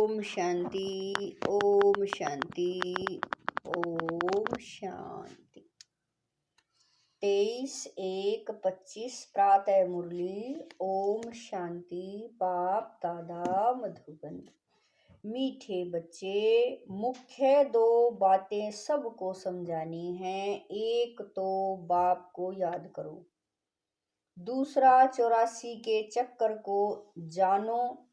ओम शांति, ओम शांति, ओम शांति। 23/1/25 प्रातः मुरली। ओम शांति। बाप दादा मधुबन। मीठे बच्चे, मुख्य दो बातें सबको समझानी हैं। एक तो बाप को याद करो, दूसरा 84 के चक्कर को जानो,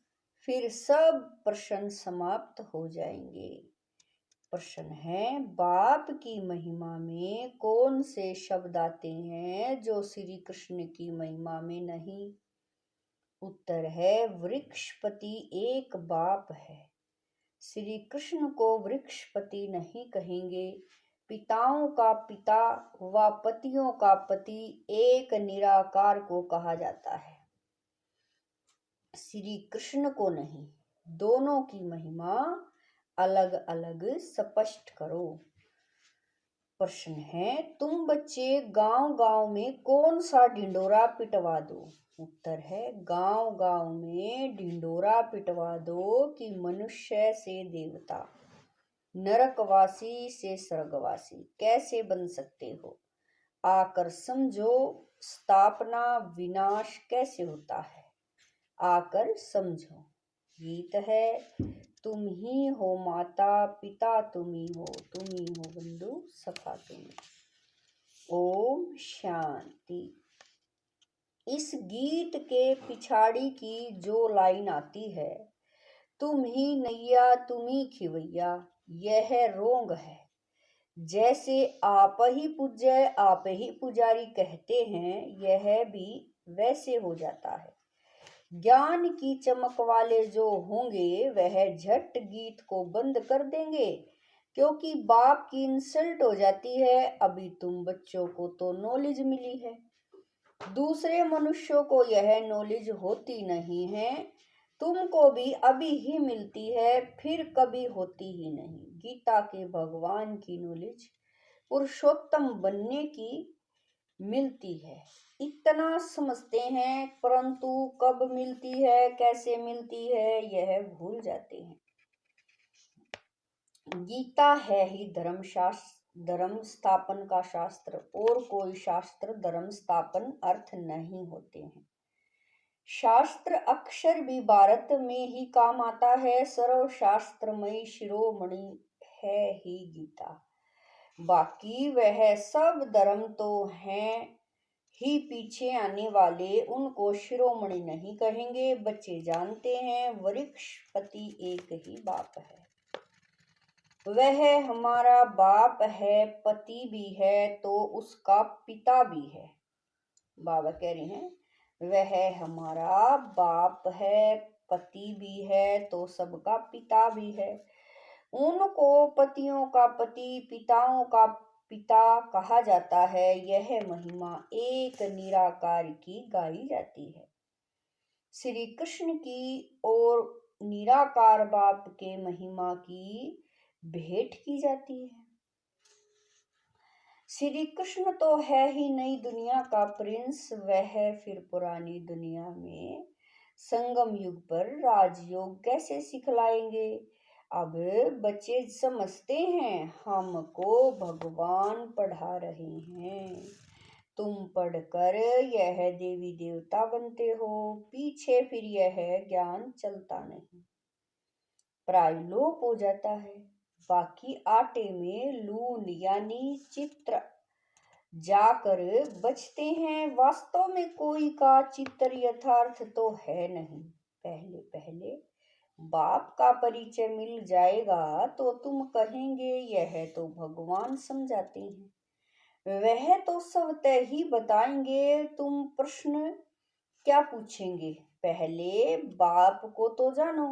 फिर सब प्रश्न समाप्त हो जाएंगे। प्रश्न है, बाप की महिमा में कौन से शब्द आते हैं जो श्री कृष्ण की महिमा में नहीं? उत्तर है, वृक्षपति एक बाप है। श्री कृष्ण को वृक्षपति नहीं कहेंगे। पिताओं का पिता व पतियों का पति एक निराकार को कहा जाता है, श्री कृष्ण को नहीं। दोनों की महिमा अलग अलग स्पष्ट करो। प्रश्न है, तुम बच्चे गांव गांव में कौन सा ढिंडोरा पिटवा दो? उत्तर है, गांव गांव में ढिंडोरा पिटवा दो कि मनुष्य से देवता, नरकवासी से स्वर्गवासी कैसे बन सकते हो। आकर समझो स्थापना विनाश कैसे होता है। आकर समझो। गीत है, तुम ही हो माता पिता, तुम ही हो बंधु सखा तुम। ओम शांति। इस गीत के पिछाड़ी की जो लाइन आती है, तुम ही नैया तुम ही खिवैया, यह रोंग है। जैसे आप ही पूज्य आप ही पुजारी कहते हैं, यह भी वैसे हो जाता है। ज्ञान की चमक वाले जो होंगे वह झट गीत को बंद कर देंगे, क्योंकि बाप की इंसल्ट हो जाती है। अभी तुम बच्चों को तो नॉलेज मिली है, दूसरे मनुष्यों को यह नॉलेज होती नहीं है। तुमको भी अभी ही मिलती है, फिर कभी होती ही नहीं। गीता के भगवान की नॉलेज पुरुषोत्तम बनने की मिलती है, इतना समझते हैं, परंतु कब मिलती है, कैसे मिलती है, यह भूल जाते हैं। गीता है ही धर्म स्थापन का शास्त्र, और कोई शास्त्र धर्म स्थापन अर्थ नहीं होते हैं। शास्त्र अक्षर भी भारत में ही काम आता है। सर्वशास्त्रमयी शिरोमणि है ही गीता। बाकी वह सब धर्म तो हैं ही, पीछे आने वाले उनको शिरोमणि नहीं कहेंगे। बच्चे जानते हैं वृक्षपति एक ही बाप है, वह हमारा बाप है, पति भी है तो उसका पिता भी है। बाबा कह रहे हैं, वह हमारा बाप है, पति भी है तो सबका पिता भी है। उनको पतियों का पति, पिताओं का पिता कहा जाता है। यह महिमा एक निराकार की गाई जाती है। श्री कृष्ण की और निराकार बाप के महिमा की भेंट की जाती है। श्री कृष्ण तो है ही नई दुनिया का प्रिंस, वह फिर पुरानी दुनिया में संगम युग पर राजयोग कैसे सिखलाएंगे। अब बच्चे समझते हैं, हमको भगवान पढ़ा रहे हैं। तुम पढ़कर यह देवी देवता बनते हो, पीछे फिर यह ज्ञान चलता नहीं, प्रायलोप हो जाता है। बाकी आटे में लून यानी चित्र जाकर बचते हैं। वास्तव में कोई का चित्र यथार्थ तो है नहीं। पहले पहले बाप का परिचय मिल जाएगा तो तुम कहेंगे यह तो भगवान समझाते हैं, वह तो सब तय ही बताएंगे। तुम प्रश्न क्या पूछेंगे, पहले बाप को तो जानो।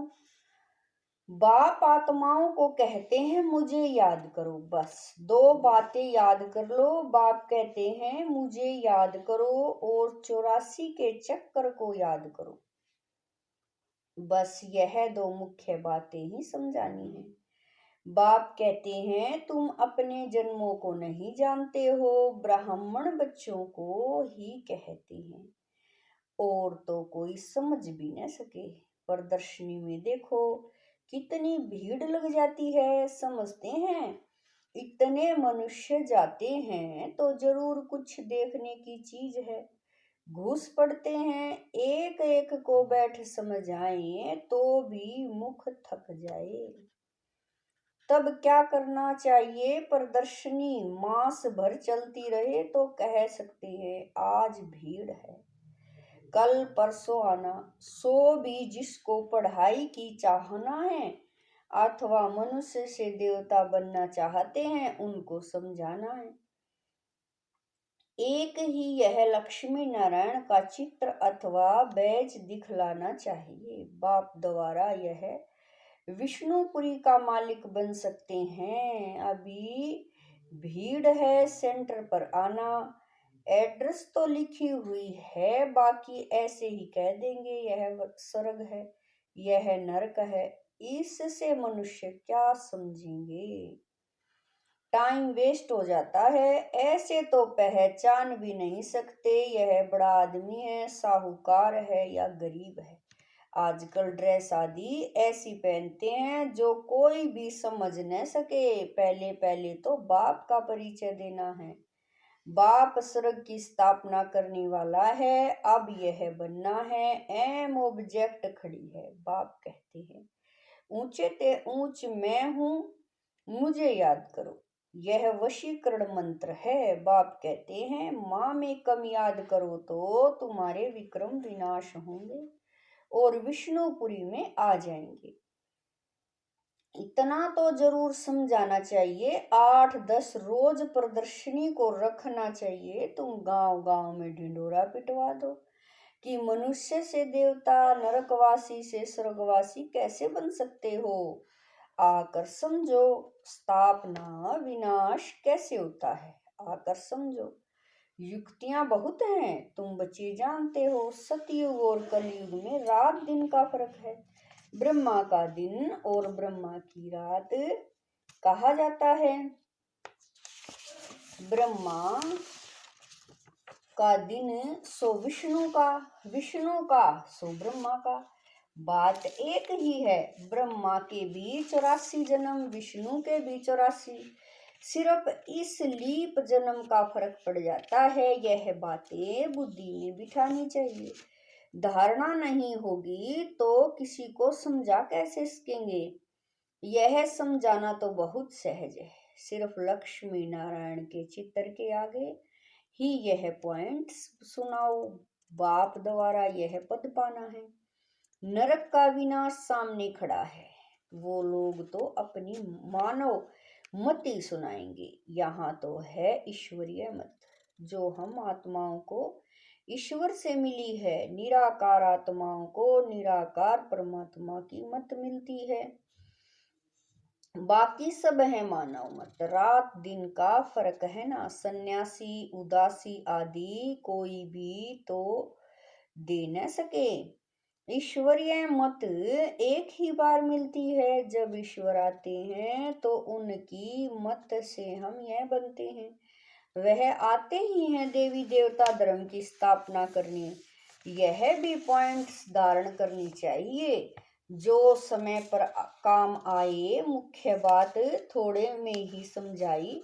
बाप आत्माओं को कहते हैं मुझे याद करो, बस दो बातें याद कर लो। बाप कहते हैं मुझे याद करो और 84 के चक्कर को याद करो। बस यह दो मुख्य बातें ही समझानी है। बाप कहते हैं तुम अपने जन्मों को नहीं जानते हो, ब्राह्मण बच्चों को ही कहते हैं, और तो कोई समझ भी न सके। प्रदर्शनी में देखो, कितनी भीड़ लग जाती है, समझते हैं? इतने मनुष्य जाते हैं तो जरूर कुछ देखने की चीज है। घुस पड़ते हैं, एक एक को बैठ समझ आए तो भी मुख थक जाए। तब क्या करना चाहिए? प्रदर्शनी मास भर चलती रहे तो कह सकते हैं आज भीड़ है, कल परसों आना। सो भी जिसको पढ़ाई की चाहना है अथवा मनुष्य से देवता बनना चाहते हैं उनको समझाना है। एक ही यह लक्ष्मी नारायण का चित्र अथवा बैज दिखलाना चाहिए। बाप द्वारा यह विष्णुपुरी का मालिक बन सकते हैं। अभी भीड़ है, सेंटर पर आना। एड्रेस तो लिखी हुई है, बाकी ऐसे ही कह देंगे यह स्वर्ग है, यह नरक है। इससे मनुष्य क्या समझेंगे? टाइम वेस्ट हो जाता है। ऐसे तो पहचान भी नहीं सकते यह बड़ा आदमी है, साहूकार है या गरीब है। आजकल ड्रेस आदि ऐसी पहनते हैं जो कोई भी समझ न सके। पहले पहले तो बाप का परिचय देना है। बाप स्वर्ग की स्थापना करने वाला है, अब यह बनना है। एम ऑब्जेक्ट खड़ी है। बाप कहते हैं ऊंचे ते ऊंच मैं हूं, मुझे याद करो। यह वशीकरण मंत्र है। बाप कहते हैं माँ में कम याद करो तो तुम्हारे विक्रम विनाश होंगे और विष्णुपुरी में आ जाएंगे। इतना तो जरूर समझाना चाहिए। 8-10 रोज प्रदर्शनी को रखना चाहिए। तुम गांव गांव में ढिंडोरा पिटवा दो कि मनुष्य से देवता, नरकवासी से स्वर्गवासी कैसे बन सकते हो। आकर समझो स्थापना विनाश कैसे होता है। आकर समझो। युक्तियां बहुत हैं, तुम बच्चे जानते हो। सतयुग और कलयुग में रात दिन का फर्क है। ब्रह्मा का दिन और ब्रह्मा की रात कहा जाता है। ब्रह्मा का दिन सो विष्णु का, विष्णु का सो ब्रह्मा का। बात एक ही है। ब्रह्मा के भी 84 जन्म, विष्णु के भी 84। सिर्फ इस लीप जन्म का फर्क पड़ जाता है। यह बातें बुद्धि में बिठानी चाहिए। धारणा नहीं होगी तो किसी को समझा कैसे सकेंगे? यह समझाना तो बहुत सहज है। सिर्फ लक्ष्मी नारायण के चित्र के आगे ही यह पॉइंट सुनाओ। बाप द्वारा यह पद पाना है। नरक का विनाश सामने खड़ा है। वो लोग तो अपनी मानव मति सुनाएंगे। यहाँ तो है ईश्वरीय मत, जो हम आत्माओं को ईश्वर से मिली है। निराकार आत्माओं को निराकार परमात्मा की मत मिलती है। बाकी सब है मानव मत। रात दिन का फर्क है ना। सन्यासी, उदासी आदि कोई भी तो दे न सके। ईश्वरीय मत एक ही बार मिलती है। जब ईश्वर आते हैं तो उनकी मत से हम यह बनते हैं। वह आते ही हैं देवी देवता धर्म की स्थापना करने। यह भी पॉइंट्स धारण करनी चाहिए जो समय पर काम आए। मुख्य बात थोड़े में ही समझाई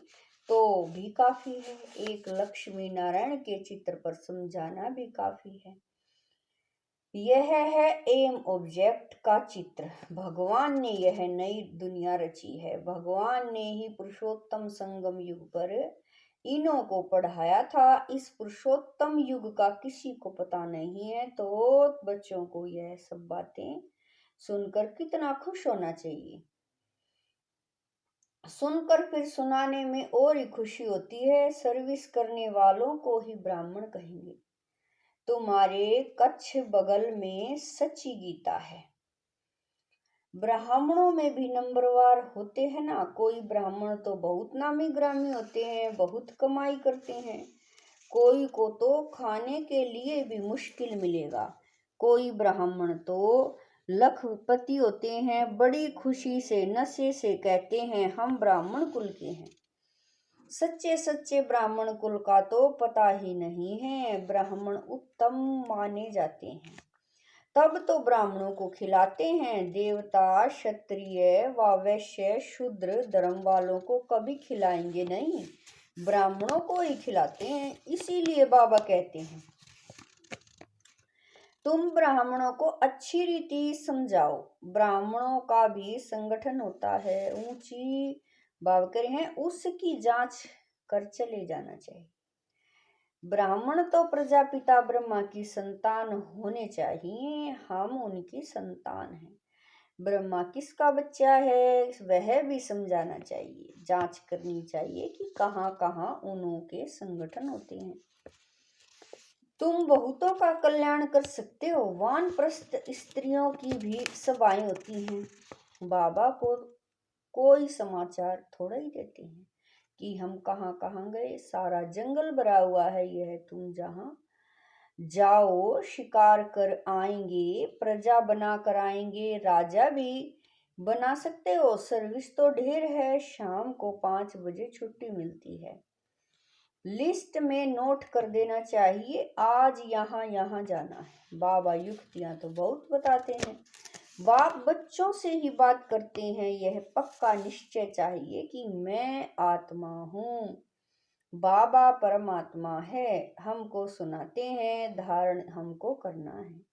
तो भी काफी है। एक लक्ष्मी नारायण के चित्र पर समझाना भी काफी है। यह है एम ऑब्जेक्ट का चित्र। भगवान ने यह नई दुनिया रची है। भगवान ने ही पुरुषोत्तम संगम युग पर इन्हों को पढ़ाया था। इस पुरुषोत्तम युग का किसी को पता नहीं है तो बच्चों को यह सब बातें सुनकर कितना खुश होना चाहिए। सुनकर फिर सुनाने में और ही खुशी होती है। सर्विस करने वालों को ही ब्राह्मण कहेंगे। तुम्हारे कच्छ बगल में सच्ची गीता है। ब्राह्मणों में भी नंबरवार होते हैं ना। कोई ब्राह्मण तो बहुत नामी ग्रामी होते हैं, बहुत कमाई करते हैं। कोई को तो खाने के लिए भी मुश्किल मिलेगा। कोई ब्राह्मण तो लखपति होते हैं, बड़ी खुशी से नशे से कहते हैं हम ब्राह्मण कुल के हैं। सच्चे सच्चे ब्राह्मण कुल का तो पता ही नहीं है। ब्राह्मण उत्तम माने जाते हैं। तब तो ब्राह्मणों को खिलाते हैं, देवता क्षत्रिय व वैश्य शूद्र धर्म वालों को कभी खिलाएंगे नहीं, ब्राह्मणों को ही खिलाते हैं। इसीलिए बाबा कहते हैं तुम ब्राह्मणों को अच्छी रीति समझाओ। ब्राह्मणों का भी संगठन होता है, ऊंची बाबा कह रहे हैं उसकी जांच कर चले जाना चाहिए। ब्राह्मण तो प्रजापिता ब्रह्मा की संतान होने चाहिए, हम उनकी संतान हैं। ब्रह्मा किसका बच्चा है वह भी समझाना चाहिए, जांच करनी चाहिए कि कहाँ कहाँ उनके संगठन होते हैं। तुम बहुतों का कल्याण कर सकते हो, वानप्रस्थ स्त्रियों की भी सभाएं होती हैं। बाबा को कोई समाचार थोड़ा ही देते हैं कि हम कहाँ कहाँ गए, सारा जंगल भरा हुआ है, यह तुम जहाँ जाओ शिकार कर आएंगे, प्रजा बना कर आएंगे, राजा भी बना सकते हो। सर्विस तो ढेर है, शाम को 5 बजे छुट्टी मिलती है। लिस्ट में नोट कर देना चाहिए, आज यहाँ यहाँ जाना है। बाबा युक्तियां तो बहुत बताते हैं, बाप बच्चों से ही बात करते हैं। यह पक्का निश्चय चाहिए कि मैं आत्मा हूँ, बाबा परमात्मा है, हमको सुनाते हैं, धारण हमको करना है।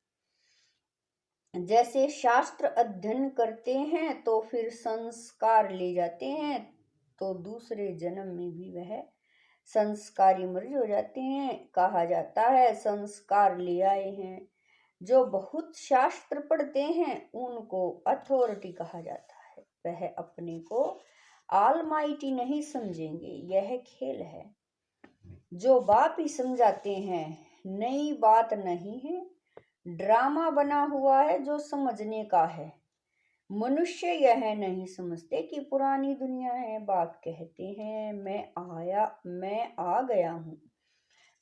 जैसे शास्त्र अध्ययन करते हैं तो फिर संस्कार ले जाते हैं, तो दूसरे जन्म में भी वह संस्कारी मर्ज हो जाते हैं। कहा जाता है संस्कार ले आए हैं। जो बहुत शास्त्र पढ़ते हैं उनको अथॉरिटी कहा जाता है, वह अपने को ऑलमाइटी नहीं समझेंगे, यह खेल है। जो बाप ही समझाते हैं, नई बात नहीं है, ड्रामा बना हुआ है जो समझने का है। मनुष्य यह नहीं समझते कि पुरानी दुनिया है। बाप कहते हैं मैं आ गया हूँ।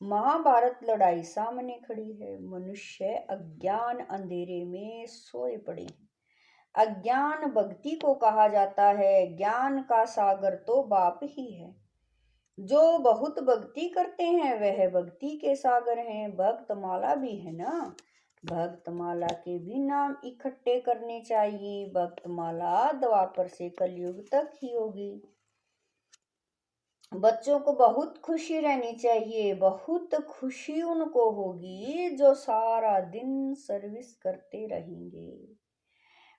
महाभारत लड़ाई सामने खड़ी है, मनुष्य अज्ञान अंधेरे में सोए पड़े हैं। अज्ञान भक्ति को कहा जाता है, ज्ञान का सागर तो बाप ही है। जो बहुत भक्ति करते हैं वह भक्ति के सागर हैं। भक्त माला भी है ना, भक्त माला के भी नाम इकट्ठे करने चाहिए। भक्त माला द्वापर से कलयुग तक ही होगी। बच्चों को बहुत खुशी रहनी चाहिए, बहुत खुशी उनको होगी जो सारा दिन सर्विस करते रहेंगे।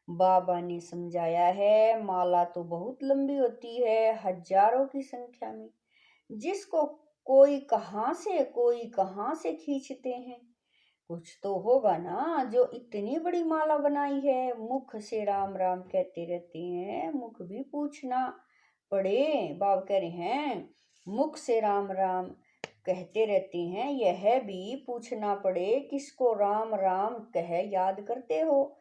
बाबा ने समझाया है, माला तो बहुत लंबी होती है, हजारों की संख्या में, जिसको कोई कहाँ से खींचते हैं। कुछ तो होगा ना जो इतनी बड़ी माला बनाई है। मुख से राम राम कहते रहते हैं, मुख भी पूछना पड़े। बाबा कह रहे हैं मुख से राम राम कहते रहते हैं, यह भी पूछना पड़े किसको राम राम कह याद करते हो।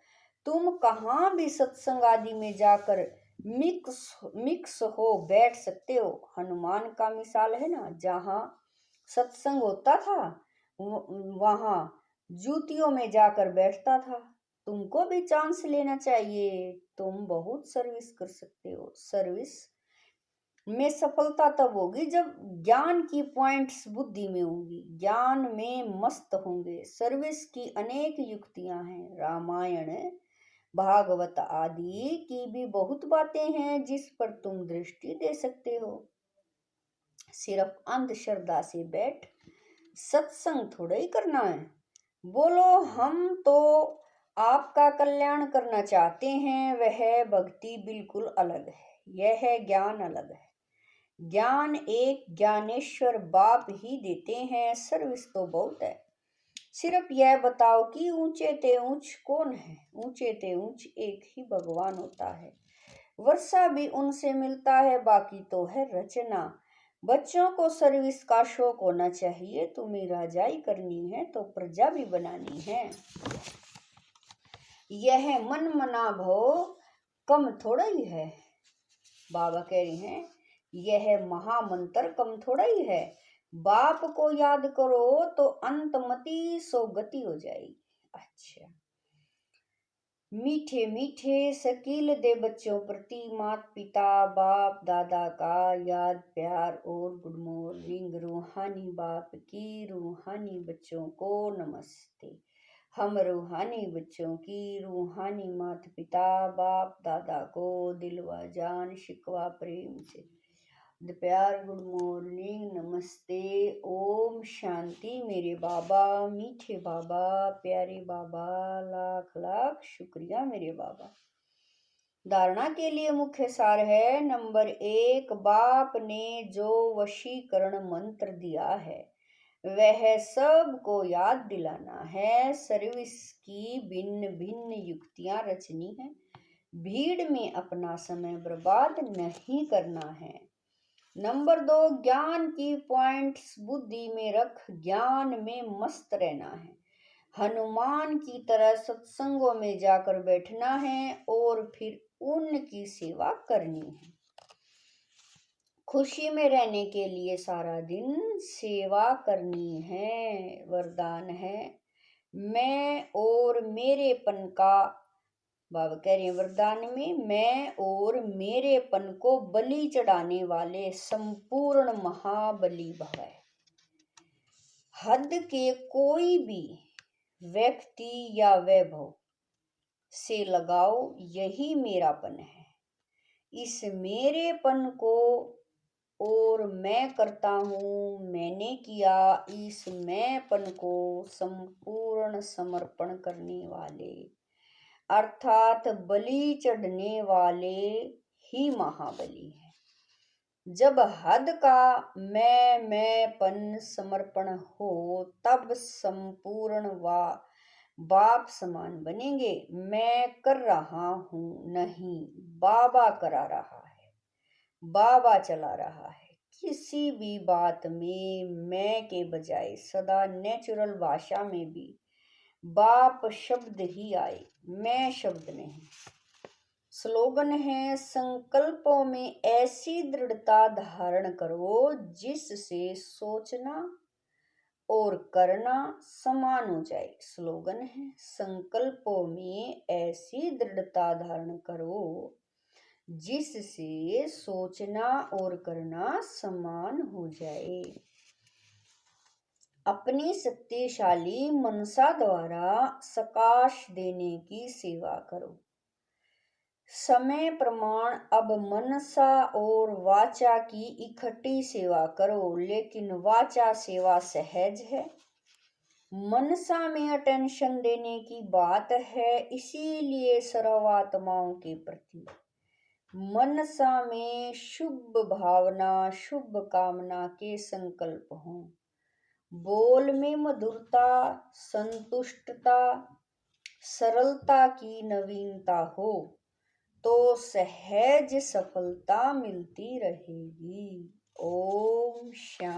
तुम कहाँ भी सत्संग आदि में जाकर मिक्स हो बैठ सकते हो। हनुमान का मिसाल है ना, जहाँ सत्संग होता था वहां जूतियों में जाकर बैठता था। तुमको भी चांस लेना चाहिए, तुम बहुत सर्विस कर सकते हो। सर्विस में सफलता तब होगी जब ज्ञान की पॉइंट्स बुद्धि में होंगी, ज्ञान में मस्त होंगे। सर्विस की अनेक युक्तियां हैं, रामायण भागवत आदि की भी बहुत बातें हैं जिस पर तुम दृष्टि दे सकते हो। सिर्फ अंधश्रद्धा से बैठ सत्संग थोड़ा ही करना है। बोलो हम तो आपका कल्याण करना चाहते हैं, वह भक्ति बिल्कुल अलग है, यह ज्ञान अलग है। ज्ञान एक ज्ञानेश्वर बाप ही देते हैं। सर्विस तो बहुत है, सिर्फ यह बताओ कि ऊंचे ते ऊंच कौन है। ऊंचे ते ऊंच एक ही भगवान होता है। वर्षा भी उनसे मिलता है, बाकी तो है रचना। बच्चों को सर्विस का शौक होना चाहिए। तुम्हें राजाई करनी है तो प्रजा भी बनानी है। यह मन मना भव कम थोड़ा ही है। बाबा कह रहे हैं यह महामंत्र कम थोड़ा ही है। बाप को याद करो तो अंतमति सो गति हो जाएगी। अच्छा, मीठे मीठे शकील दे बच्चों प्रति माता पिता बाप दादा का याद प्यार और गुड मॉर्निंग। रूहानी बाप की रूहानी बच्चों को नमस्ते। हम रूहानी बच्चों की रूहानी माता पिता बाप दादा को दिलवा जान शिकवा प्रेम से प्यार गुड मॉर्निंग नमस्ते ओम शांति। मेरे बाबा मीठे बाबा प्यारे बाबा लाख लाख शुक्रिया मेरे बाबा। धारणा के लिए मुख्य सार है नंबर 1, बाप ने जो वशीकरण मंत्र दिया है वह सबको याद दिलाना है। सर्विस की भिन्न भिन्न युक्तियां रचनी है, भीड़ में अपना समय बर्बाद नहीं करना है। नंबर 2, ज्ञान की पॉइंट्स बुद्धि में रख ज्ञान में मस्त रहना है। हनुमान की तरह सत्संगों में जाकर बैठना है और फिर उनकी सेवा करनी है। खुशी में रहने के लिए सारा दिन सेवा करनी है। वरदान है मैं और मेरेपन का, बाबा कह रहे हैं वरदान में, मैं और मेरेपन को बलि चढ़ाने वाले संपूर्ण महाबली भव है। हद के कोई भी व्यक्ति या वैभव से लगाओ यही मेरापन है। इस मेरेपन को और मैं करता हूँ मैंने किया, इस मैंपन को संपूर्ण समर्पण करने वाले अर्थात बलि चढ़ने वाले ही महाबली है। जब हद का मैंपन समर्पण हो तब संपूर्ण बाप समान बनेंगे। मैं कर रहा हूँ नहीं, बाबा करा रहा है, बाबा चला रहा है। किसी भी बात में मैं के बजाय सदा नेचुरल भाषा में भी बाप शब्द ही आए, मैं शब्द नहीं। स्लोगन है संकल्पों में ऐसी दृढ़ता धारण करो जिससे सोचना और करना समान हो जाए। स्लोगन है संकल्पों में ऐसी दृढ़ता धारण करो जिससे सोचना और करना समान हो जाए। अपनी शक्तिशाली मनसा द्वारा सकाश देने की सेवा करो। समय प्रमाण अब मनसा और वाचा की इकट्ठी सेवा करो, लेकिन वाचा सेवा सहज है। मनसा में अटेंशन देने की बात है, इसीलिए सर्वात्माओं के प्रति मनसा में शुभ भावना शुभ कामना के संकल्प हों। बोल में मधुरता संतुष्टता सरलता की नवीनता हो तो सहज सफलता मिलती रहेगी। ओम शांति।